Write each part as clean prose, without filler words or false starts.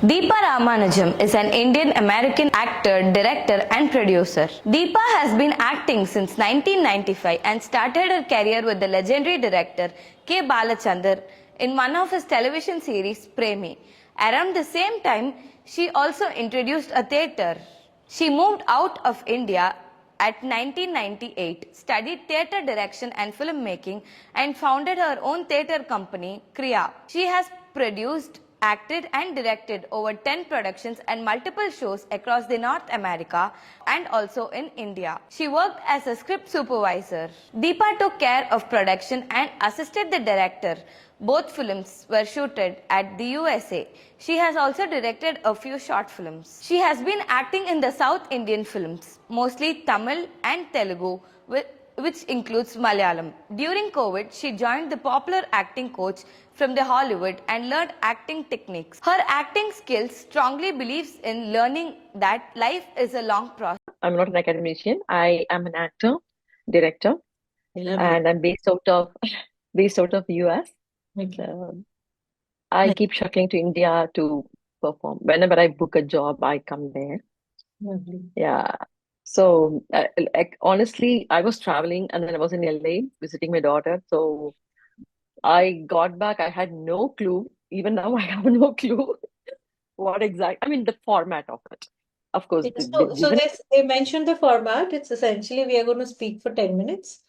Deepa Ramanujam is an Indian-American actor, director and producer. Deepa has been acting since 1995 and started her career with the legendary director K. Balachandar in one of his television series Premi. Around the same time, she also introduced a theatre. She moved out of India at 1998, studied theatre direction and filmmaking and founded her own theatre company, Kriya. She has produced, acted and directed over 10 productions and multiple shows across the North America and also in India. She worked as a script supervisor. Deepa took care of production and assisted the director. Both films were shooted at the USA. She has also directed a few short films. She has been acting in the South Indian films, mostly Tamil and Telugu, which includes Malayalam. During COVID, she joined the popular acting coach from the Hollywood and learned acting techniques. Her acting skills strongly believes in learning that life is a long process. I'm not an academician. I am an actor, director, and I'm based out of US. Okay. I keep shuttling to India to perform. Whenever I book a job, I come there. Lovely. Yeah. So, honestly, I was traveling and then I was in LA visiting my daughter. So I got back. I had no clue. Even now, I have no clue the format of it. Of course, So they mentioned the format. It's essentially we are going to speak for 10 minutes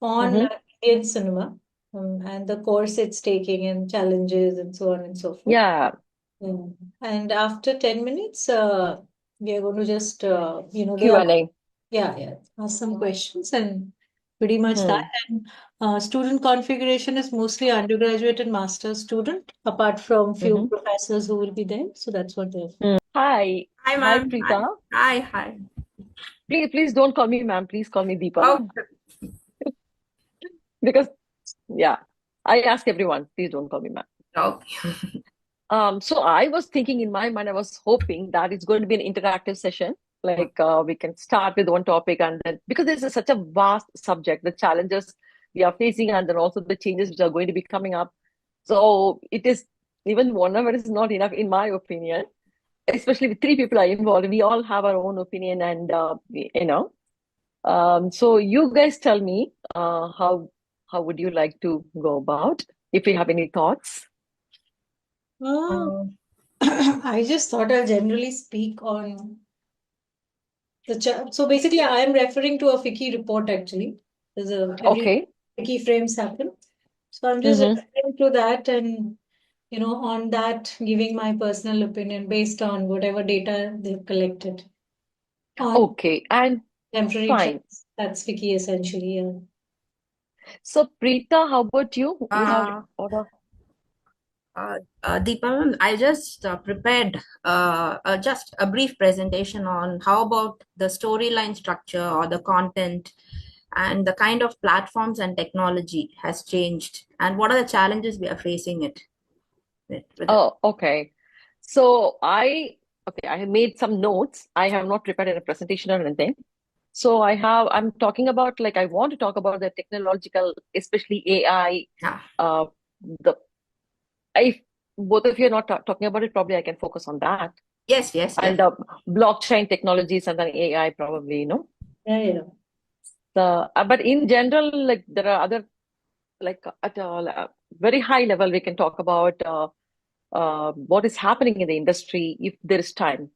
on Indian cinema and the course it's taking and challenges and so on and so forth. Yeah. And after 10 minutes, we are going to just, Q&A. ask some questions and pretty much that. And student configuration is mostly undergraduate and master's student, apart from few professors who will be there. So that's what they're. Hi. Hi, ma'am. Preeta. Hi. Please don't call me ma'am. Please call me Deepa. Oh. Because, I ask everyone, please don't call me ma'am. Okay. So I was thinking in my mind, I was hoping that it's going to be an interactive session. Like we can start with one topic and then, because this is such a vast subject, the challenges we are facing and then also the changes which are going to be coming up. So it is, even 1 hour is not enough in my opinion, especially with 3 people are involved. We all have our own opinion and, so you guys tell me, how would you like to go about, if you have any thoughts? I just thought I'll generally speak on so basically I am referring to a FICCI report actually. There's every FICCI frames happen. So I'm just referring to that and on that giving my personal opinion based on whatever data they've collected. Okay, and temporary fine. trends. That's FICCI essentially. Yeah. So Preeta, how about you? You have order. Deepa, I just prepared just a brief presentation on how about the storyline structure or the content and the kind of platforms and technology has changed and what are the challenges we are facing it with Okay. So I have made some notes. I have not prepared a presentation or anything. So I'm talking about, like, I want to talk about the technological, especially AI. If both of you are not talking about it, probably I can focus on that. Yes. And blockchain technologies and then AI probably, Yeah. But in general, like there are other, like at a very high level, we can talk about what is happening in the industry if there is time,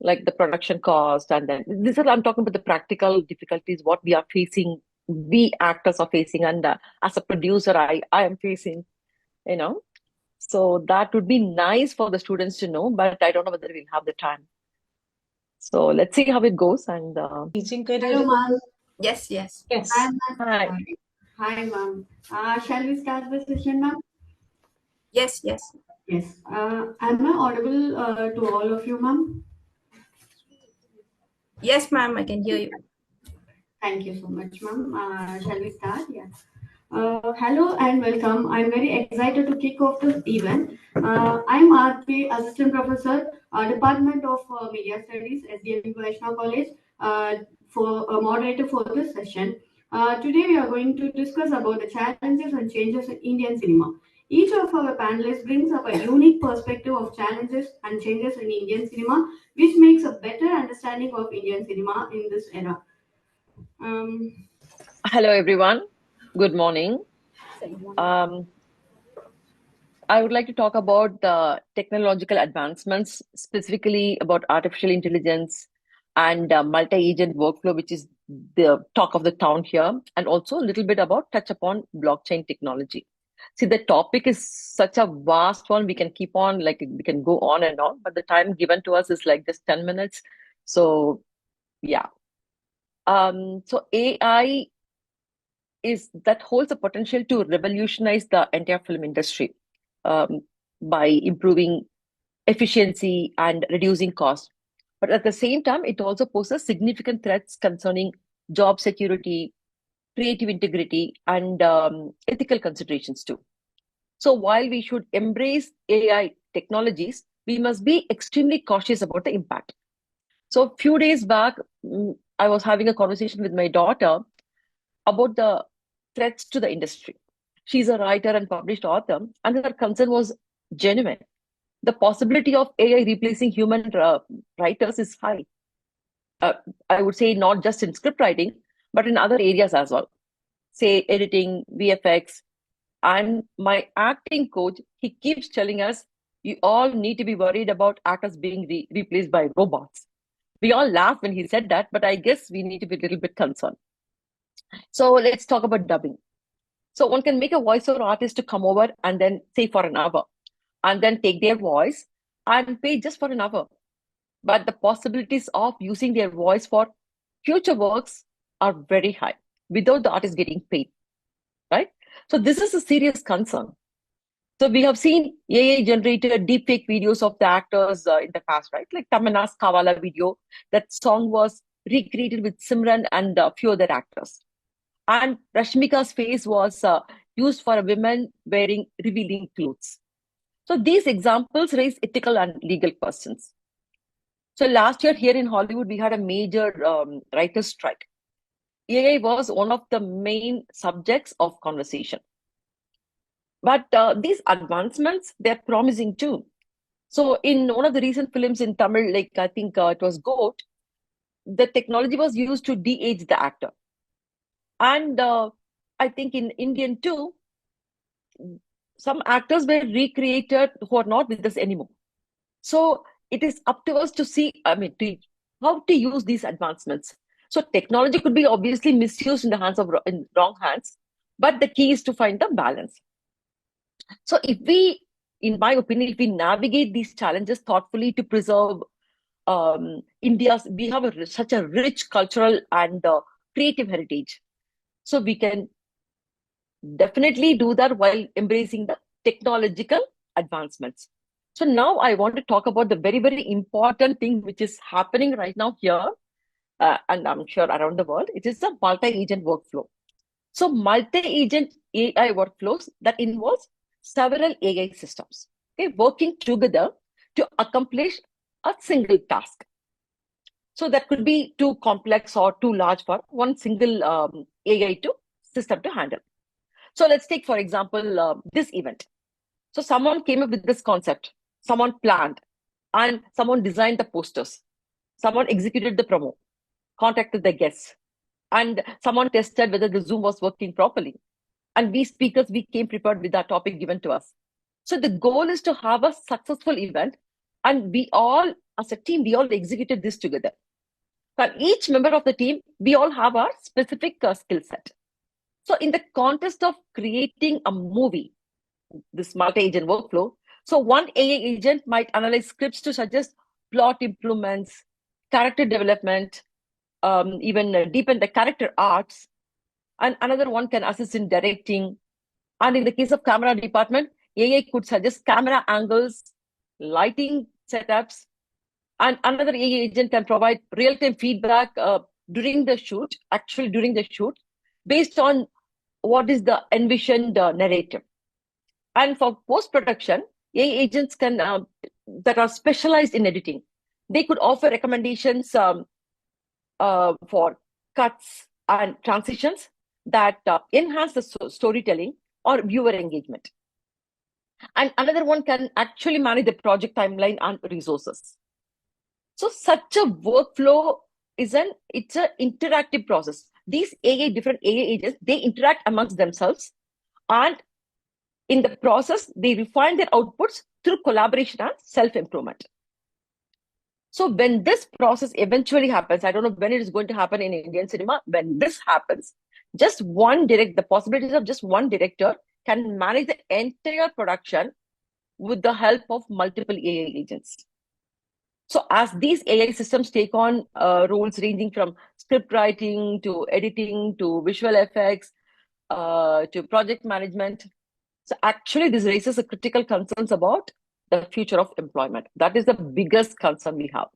like the production cost, and then I'm talking about the practical difficulties, what we are facing, we actors are facing, and as a producer, I am facing, So that would be nice for the students to know, but I don't know whether we'll have the time. So let's see how it goes. And teaching career. Hello, ma'am. Yes. Hi. Hi, ma'am. Shall we start the session, ma'am? Yes. Yes. Am I audible to all of you, ma'am? Yes, ma'am. I can hear you. Thank you so much, ma'am. Shall we start? Yeah. Hello and welcome. I'm very excited to kick off this event. I'm RP, Assistant Professor, Department of Media Studies, SDM Vaishnav College, for a moderator for this session. Today we are going to discuss about the challenges and changes in Indian cinema. Each of our panelists brings up a unique perspective of challenges and changes in Indian cinema, which makes a better understanding of Indian cinema in this era. Hello, everyone. Good morning. I would like to talk about the technological advancements, specifically about artificial intelligence and multi-agent workflow, which is the talk of the town here, and also a little bit about touch upon blockchain technology. See, the topic is such a vast one. We can keep on, like, we can go on and on, but the time given to us is like just 10 minutes. So, yeah. So AI that holds the potential to revolutionize the entire film industry um, by improving efficiency and reducing cost. But at the same time, it also poses significant threats concerning job security, creative integrity, and ethical considerations too. So while we should embrace AI technologies, we must be extremely cautious about the impact. So a few days back, I was having a conversation with my daughter about the threats to the industry. She's a writer and published author, and her concern was genuine. The possibility of AI replacing human writers is high. I would say not just in script writing, but in other areas as well. Say editing, VFX, and my acting coach, he keeps telling us, you all need to be worried about actors being replaced by robots. We all laughed when he said that, but I guess we need to be a little bit concerned. So let's talk about dubbing. So one can make a voiceover artist to come over and then say for an hour, and then take their voice and pay just for an hour. But the possibilities of using their voice for future works are very high without the artist getting paid, right? So this is a serious concern. So we have seen AI-generated deepfake videos of the actors in the past, right? Like Tamanna's Kavala video, that song was recreated with Simran and a few other actors. And Rashmika's face was used for a woman wearing revealing clothes. So these examples raise ethical and legal questions. So last year here in Hollywood, we had a major writer's strike. AI was one of the main subjects of conversation. But these advancements, they're promising too. So in one of the recent films in Tamil, like I think it was Goat, the technology was used to de-age the actor. And I think in Indian too, some actors were recreated who are not with us anymore. So it is up to us to see, how to use these advancements. So technology could be obviously misused in the hands of in wrong hands, but the key is to find the balance. So if we, in my opinion, if we navigate these challenges thoughtfully to preserve we have such a rich cultural and creative heritage. So we can definitely do that while embracing the technological advancements. So now I want to talk about the very, very important thing which is happening right now here, and I'm sure around the world. It is the multi-agent workflow. So multi-agent AI workflows that involves several AI systems, okay, working together to accomplish a single task. So that could be too complex or too large for one single AI system to handle. So let's take, for example, this event. So someone came up with this concept, someone planned, and someone designed the posters. Someone executed the promo, contacted the guests, and someone tested whether the Zoom was working properly. And we speakers, we came prepared with our topic given to us. So the goal is to have a successful event, and we all, as a team, we all executed this together. For each member of the team, we all have our specific skill set. So in the context of creating a movie, this multi-agent workflow, so one AI agent might analyze scripts to suggest plot improvements, character development, even deepen the character arcs, and another one can assist in directing. And in the case of camera department, AI could suggest camera angles, lighting setups, and another AI agent can provide real-time feedback during the shoot, based on what is the envisioned narrative. And for post-production, AI agents can that are specialized in editing. They could offer recommendations for cuts and transitions that enhance the storytelling or viewer engagement. And another one can actually manage the project timeline and resources. So such a workflow it's an interactive process. These different AA agents, they interact amongst themselves, and in the process, they refine their outputs through collaboration and self-improvement. So when this process eventually happens, I don't know when it is going to happen in Indian cinema, when this happens, the possibilities of just one director can manage the entire production with the help of multiple AI agents. So as these AI systems take on roles ranging from script writing to editing to visual effects to project management, so actually this raises a critical concerns about the future of employment. That is the biggest concern we have.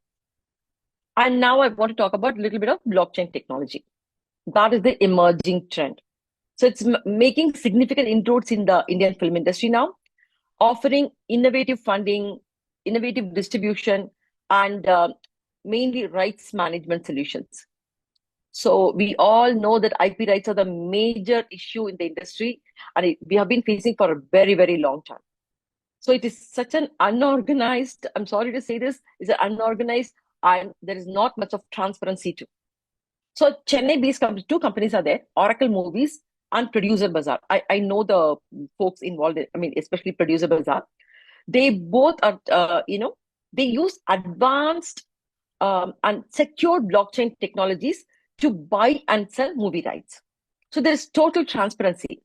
And now I want to talk about a little bit of blockchain technology. That is the emerging trend. So it's making significant inroads in the Indian film industry now, offering innovative funding, innovative distribution, and mainly rights management solutions. So we all know that IP rights are the major issue in the industry, and we have been facing for a very, very long time. So it is such an unorganized, I'm sorry to say this, it's an unorganized, and there is not much of transparency too. So Chennai-based two companies are there, Oracle Movies and Producer Bazaar. I know the folks involved, especially Producer Bazaar. They both are, they use advanced and secure blockchain technologies to buy and sell movie rights. So there is total transparency.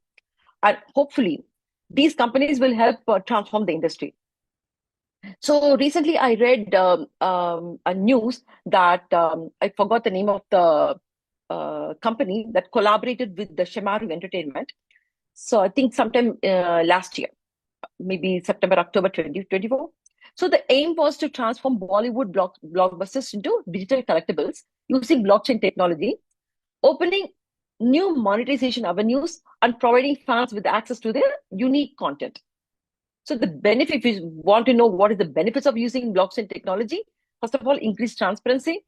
And hopefully, these companies will help transform the industry. So recently I read a news that I forgot the name of the company that collaborated with the Shemaru Entertainment. So I think sometime last year, maybe September, October 2024. So the aim was to transform Bollywood blockbusters into digital collectibles using blockchain technology, opening new monetization avenues and providing fans with access to their unique content. So the benefit, if you want to know what is the benefits of using blockchain technology, first of all, increased transparency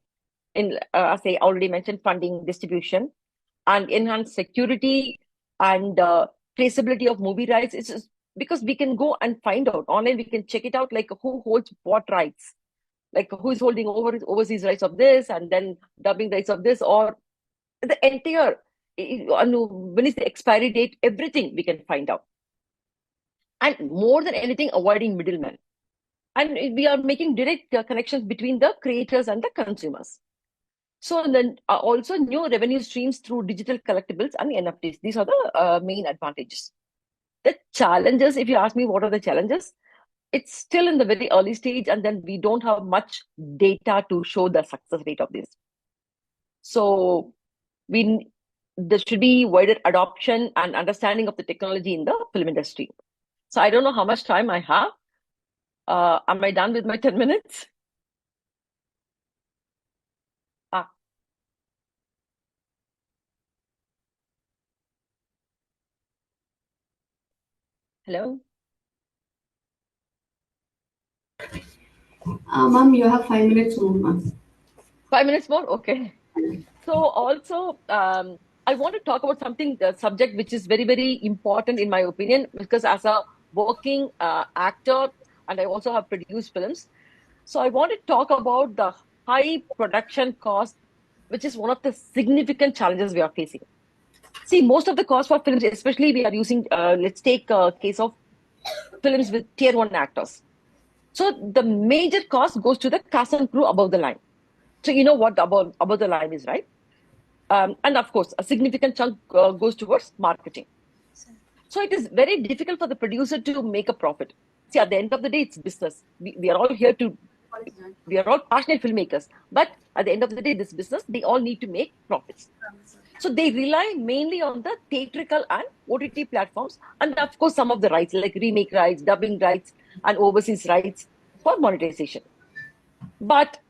in, as I already mentioned, funding, distribution, and enhanced security and traceability of movie rights. It's just because we can go and find out online, we can check it out, like who holds what rights, like who is holding overseas rights of this and then dubbing rights of this, or the entire, when is the expiry date, everything we can find out. And more than anything, avoiding middlemen. And we are making direct connections between the creators and the consumers. So then also new revenue streams through digital collectibles and NFTs. These are the main advantages. The challenges, if you ask me, what are the challenges? It's still in the very early stage, and then we don't have much data to show the success rate of this. So there should be wider adoption and understanding of the technology in the film industry. So I don't know how much time I have. Am I done with my 10 minutes? Hello? Ma'am, you have 5 minutes more, ma'am. 5 minutes more? Okay. So also, I want to talk about something, the subject which is very, very important in my opinion, because as a working actor, and I also have produced films. So I want to talk about the high production cost, which is one of the significant challenges we are facing. See, most of the cost for films, especially we are using, let's take a case of films with tier 1 actors. So the major cost goes to the cast and crew above the line. So you know what above the line is, right? And of course, a significant chunk goes towards marketing. So it is very difficult for the producer to make a profit. See, at the end of the day, it's business. We are all here to, we are all passionate filmmakers. But at the end of the day, this business, they all need to make profits. So they rely mainly on the theatrical and OTT platforms. And of course, some of the rights, like remake rights, dubbing rights, and overseas rights for monetization. But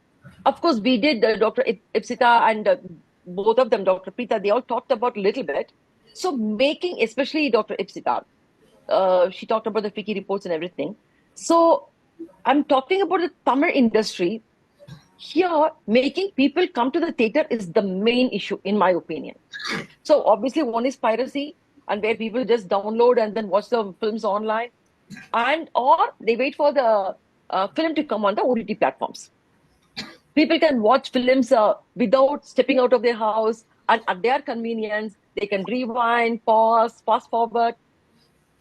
of course, we did Dr. Ipsita and both of them, Dr. Preeta, they all talked about a little bit. So making, especially Dr. Ipsita, she talked about the FICCI reports and everything. So I'm talking about the Tamil industry. Here, making people come to the theater is the main issue, in my opinion. So obviously, one is piracy, and where people just download and then watch the films online. and or they wait for the film to come on the OTT platforms. People can watch films without stepping out of their house, and at their convenience. They can rewind, pause, fast forward,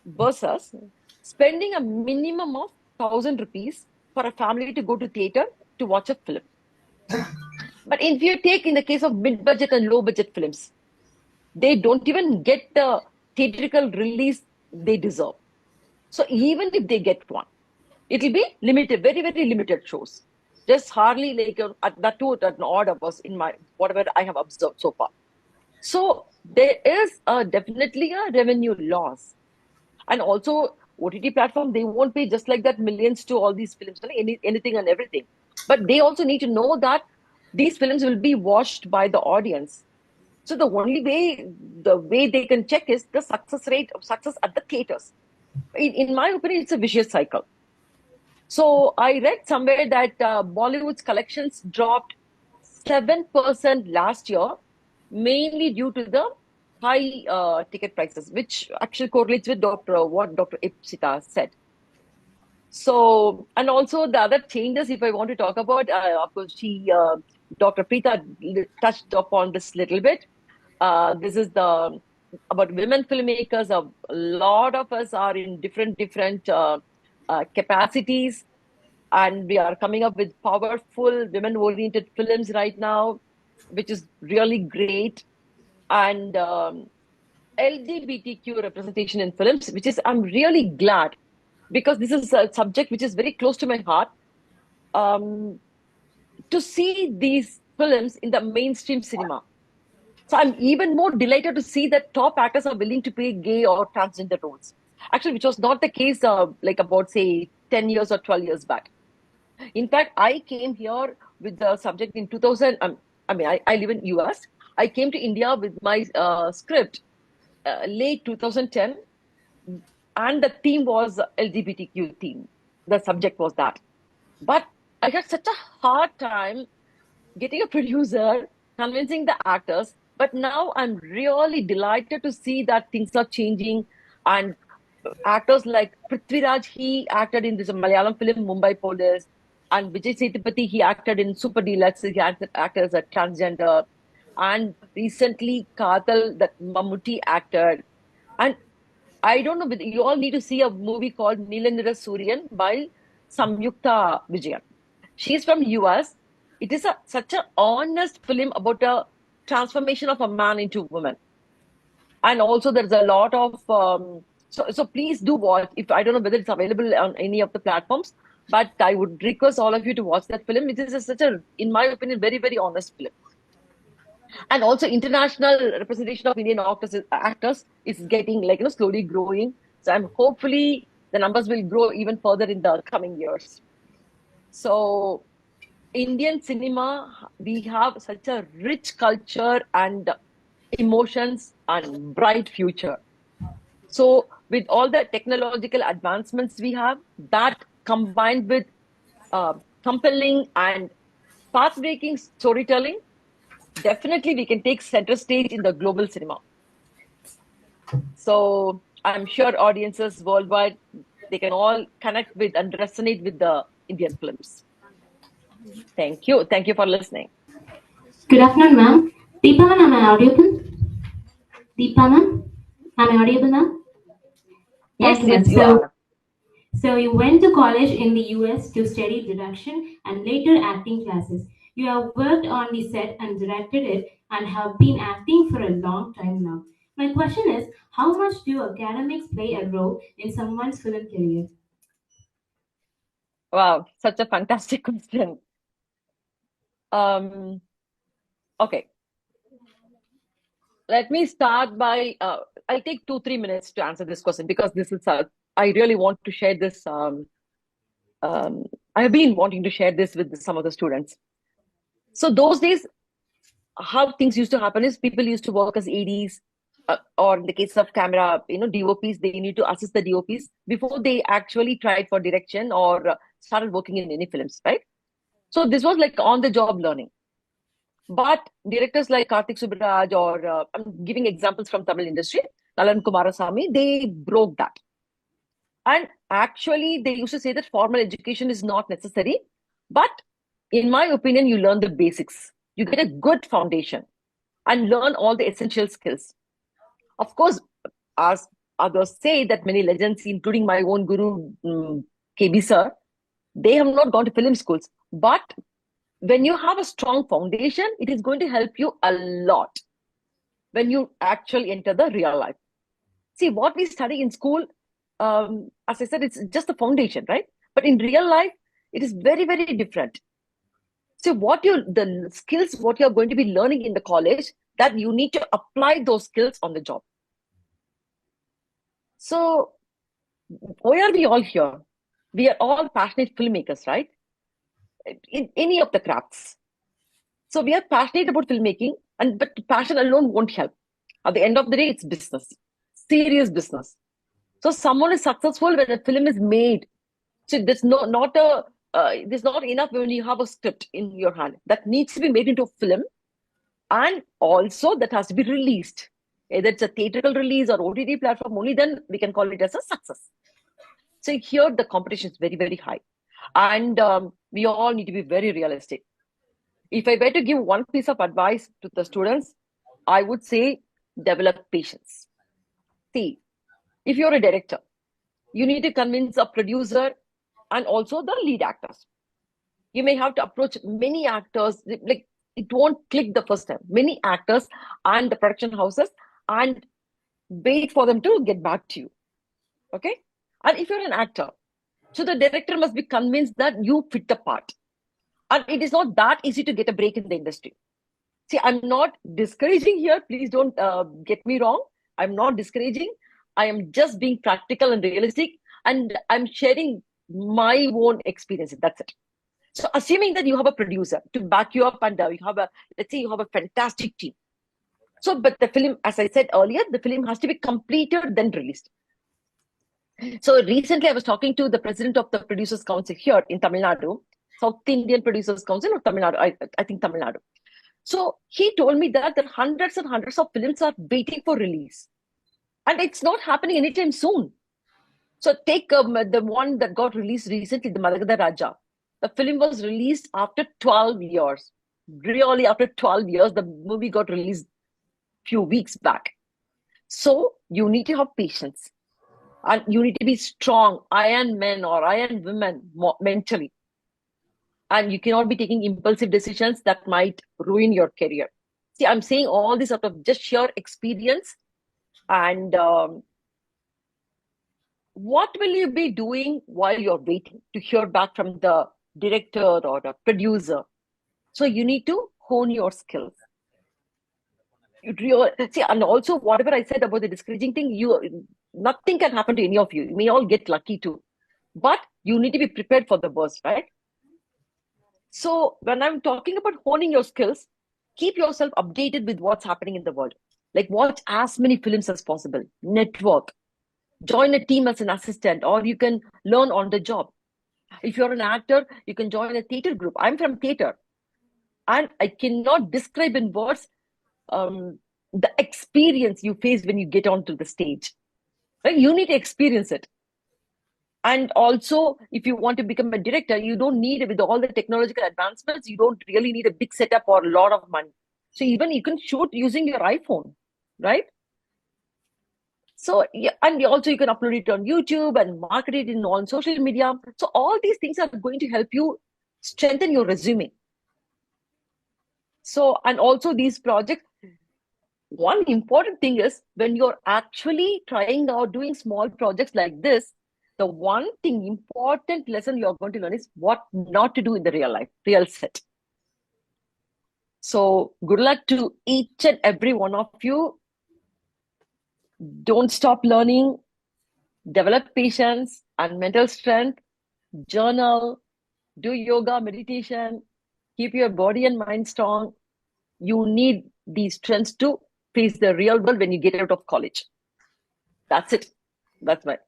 versus spending a minimum of 1,000 rupees for a family to go to theater to watch a film. But if you take in the case of mid-budget and low-budget films, they don't even get the theatrical release they deserve. So even if they get one, it will be limited, very, very limited shows. Just hardly like that too at an odd hours in my whatever I have observed so far. So there is definitely a revenue loss. And also OTT platform, they won't pay just like that millions to all these films, anything and everything. But they also need to know that these films will be watched by the audience. So the only way, the way they can check is the success rate of success at the theaters. In my opinion, it's a vicious cycle. So I read somewhere that Bollywood's collections dropped 7% last year, mainly due to the high ticket prices, which actually correlates with what Dr. Ipsita said. So, and also the other changes, if I want to talk about, of course, Dr. Preeta touched upon this little bit. This is about women filmmakers. A lot of us are in different capacities, and we are coming up with powerful women-oriented films right now, which is really great. And LGBTQ representation in films, which is, I'm really glad, because this is a subject which is very close to my heart. To see these films in the mainstream cinema. So I'm even more delighted to see that top actors are willing to play gay or transgender roles. Actually, which was not the case like about, say, 10 years or 12 years back. In fact, I came here with the subject in 2000. I live in US. I came to India with my script late 2010, and the theme was LGBTQ theme. The subject was that. But I had such a hard time getting a producer, convincing the actors. But now I'm really delighted to see that things are changing. And actors like Prithviraj, he acted in this Malayalam film Mumbai Police. And Vijay Sethupathi, he acted in Super Deluxe. He acted as a transgender. And recently, Katal, that Mammootty acted. And I don't know, but you all need to see a movie called Nilanira Suryan by Samyukta Vijayan. She's from US. It is such an honest film about a transformation of a man into woman. And also there's a lot of, so please do watch. If I don't know whether it's available on any of the platforms, but I would request all of you to watch that film. It is such a, in my opinion, very, very honest film. And also international representation of Indian actors is getting slowly growing. So I'm hopefully the numbers will grow even further in the coming years. So Indian cinema, we have such a rich culture and emotions and bright future. So with all the technological advancements we have, that combined with compelling and path-breaking storytelling, definitely we can take center stage in the global cinema. So I'm sure audiences worldwide, they can all connect with and resonate with the Indian films. Thank you. Thank you for listening. Good afternoon, ma'am. Deepa ma'am, am I audible? Deepa ma'am, am I audible now? Yes, yes, you are. So you went to college in the US to study direction and later acting classes. You have worked on the set and directed it and have been acting for a long time now. My question is, how much do academics play a role in someone's film career? Wow, such a fantastic question. Okay. Let me start by, I'll take 2-3 minutes to answer this question because this is, I really want to share this. I have been wanting to share this with some of the students. So those days, how things used to happen is people used to work as ADs, or in the case of camera, DOPs, they need to assist the DOPs before they actually tried for direction or started working in any films, right? So this was like on-the-job learning. But directors like Kartik Subbaraj, or I'm giving examples from Tamil industry, Nalan Kumarasamy, they broke that. And actually, they used to say that formal education is not necessary. But in my opinion, you learn the basics. You get a good foundation and learn all the essential skills. Of course, as others say, that many legends, including my own guru, KB sir, they have not gone to film schools. But when you have a strong foundation, it is going to help you a lot when you actually enter the real life. See, what we study in school, as I said, it's just the foundation, right? But in real life, it is very, very different. So the skills, what you're going to be learning in the college, that you need to apply those skills on the job. So why are we all here? We are all passionate filmmakers, right? In any of the crafts. So we are passionate about filmmaking, but passion alone won't help. At the end of the day, it's business, serious business. So someone is successful when a film is made. So there's not enough when you have a script in your hand. That needs to be made into a film, and also that has to be released. Either it's a theatrical release or OTT platform, only then we can call it as a success. So here the competition is very, very high. And we all need to be very realistic. If I were to give one piece of advice to the students, I would say develop patience. See, if you're a director, you need to convince a producer and also the lead actors. You may have to approach many actors, like it won't click the first time. Many actors and the production houses, and wait for them to get back to you. Okay? And if you're an actor, so the director must be convinced that you fit the part. And it is not that easy to get a break in the industry. See, I'm not discouraging here. Please don't get me wrong. I'm not discouraging. I am just being practical and realistic, and I'm sharing my own experiences. That's it. So assuming that you have a producer to back you up, and let's say you have a fantastic team. So, but the film, as I said earlier, the film has to be completed, then released. So recently I was talking to the president of the Producers Council here in Tamil Nadu, South Indian Producers Council or Tamil Nadu, I think Tamil Nadu. So he told me that there are hundreds and hundreds of films are waiting for release. And it's not happening anytime soon. So take the one that got released recently, the Madagada Raja. The film was released after 12 years. Really, after 12 years, the movie got released a few weeks back. So you need to have patience. And you need to be strong, iron men or iron women mentally. And you cannot be taking impulsive decisions that might ruin your career. See, I'm saying all this out of just sheer experience. And what will you be doing while you're waiting to hear back from the director or the producer? So you need to hone your skills. See, and also whatever I said about the discouraging thing, nothing can happen to any of you. You may all get lucky too. But you need to be prepared for the worst, right? So when I'm talking about honing your skills, keep yourself updated with what's happening in the world. Like watch as many films as possible. Network. Join a team as an assistant, or you can learn on the job. If you're an actor, you can join a theater group. I'm from theater. And I cannot describe in words the experience you face when you get onto the stage. Right? You need to experience it. And also, if you want to become a director, you don't need, with all the technological advancements, you don't really need a big setup or a lot of money. So even you can shoot using your iPhone, right? So, yeah, and also you can upload it on YouTube and market it on social media. So all these things are going to help you strengthen your resume. So, and also these projects, one important thing is when you're actually trying out doing small projects like this, the one thing important lesson you're going to learn is what not to do in the real life, real set. So good luck to each and every one of you. Don't stop learning, develop patience and mental strength, journal, do yoga, meditation, keep your body and mind strong. You need these strengths to face the real world when you get out of college. That's it. That's my.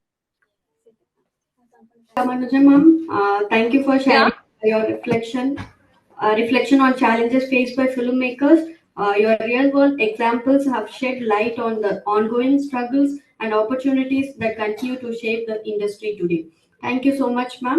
Thank you for sharing your reflection on challenges faced by filmmakers. Your real world examples have shed light on the ongoing struggles and opportunities that continue to shape the industry today. Thank you so much, ma'am.